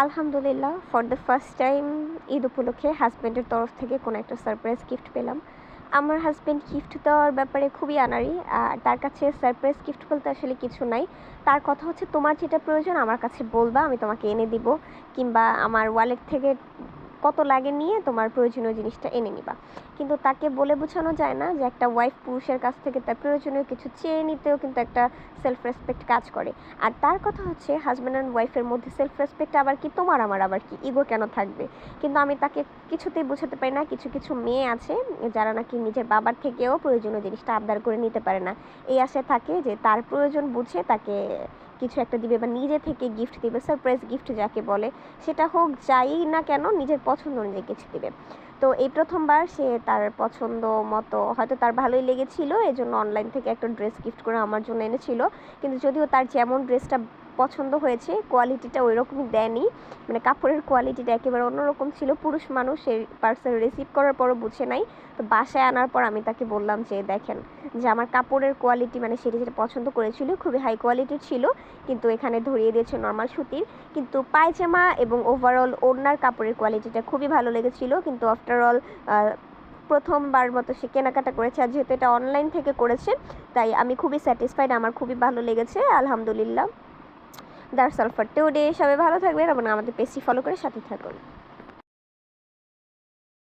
আলহামদুলিল্লাহ, for the first time Eid উপলক্ষে হাজব্যান্ডের তরফ থেকে কোনো একটা সারপ্রাইজ গিফট পেলাম। আমার হাজব্যান্ড গিফট দেওয়ার ব্যাপারে খুবই আনাড়ি। আর তার কাছে সারপ্রাইজ গিফট বলতে আসলে কিছু নাই। তার কথা হচ্ছে, তোমার যেটা প্রয়োজন আমার কাছে বলবা, আমি তোমাকে এনে দিব, কিংবা আমার ওয়ালেট থেকে কত লাগে নিয়ে তোমার প্রয়োজনীয় জিনিসটা এনে নিবা। কিন্তু তাকে বলে বোঝানো যায় না যে একটা ওয়াইফ পুরুষের কাছ থেকে তার প্রয়োজনীয় কিছু চেয়ে নিতেও কিন্তু একটা সেলফ রেসপেক্ট কাজ করে। আর তার কথা হচ্ছে, হাজব্যান্ড অ্যান্ড ওয়াইফের মধ্যে সেলফ রেসপেক্ট আবার কি, তোমার আমার আবার কি, ইগো কেন থাকবে? কিন্তু আমি তাকে কিছুতেই বোঝাতে পারি না। কিছু কিছু মেয়ে আছে যারা নাকি নিজের বাবার থেকেও প্রয়োজনীয় জিনিসটা আবদার করে নিতে পারে না। এই আশায় থাকে যে তার প্রয়োজন বুঝে তাকে কিছু একটা দিবে বা নিজে থেকে গিফট দিবে, সারপ্রাইজ গিফট যাকে বলে। সেটা হোক যাই না কেন, নিজের পছন্দ অনুযায়ী কিছু দিবে। তো এই প্রথমবার সে তার পছন্দ মতো, হয়তো তার ভালোই লেগেছিল, এজন্য অনলাইন থেকে একটা ড্রেস গিফট করে আমার জন্য এনেছিল। কিন্তু যদিও তার যেমন ড্রেসটা পছন্দ হয়েছে, কোয়ালিটিটা ওই রকমই দেয়নি। মানে কাপড়ের কোয়ালিটিটা একেবারে অন্যরকম ছিল। পুরুষ মানুষ সেই পার্সেল রিসিভ করার পরও বুঝে নাই। তো বাসায় আনার পর আমি তাকে বললাম যে দেখেন, যে আমার কাপড়ের কোয়ালিটি, মানে সেটা যেটা পছন্দ করেছিল খুবই হাই কোয়ালিটির ছিল, কিন্তু এখানে ধরিয়ে দিয়েছে নর্মাল সুতির। কিন্তু পায়জামা এবং ওভারঅল ওড়নার কাপড়ের কোয়ালিটিটা খুবই ভালো লেগেছিল। কিন্তু আফটারঅল প্রথমবার মতো সে কেনাকাটা করেছে, আর যেহেতু এটা অনলাইন থেকে করেছে, তাই আমি খুবই স্যাটিসফাইড, আমার খুবই ভালো লেগেছে আলহামদুলিল্লাহ। That's all for today. সবাই ভালো থাকবেন এবং আমাদের পেজটি ফলো করে সাথে থাকুন।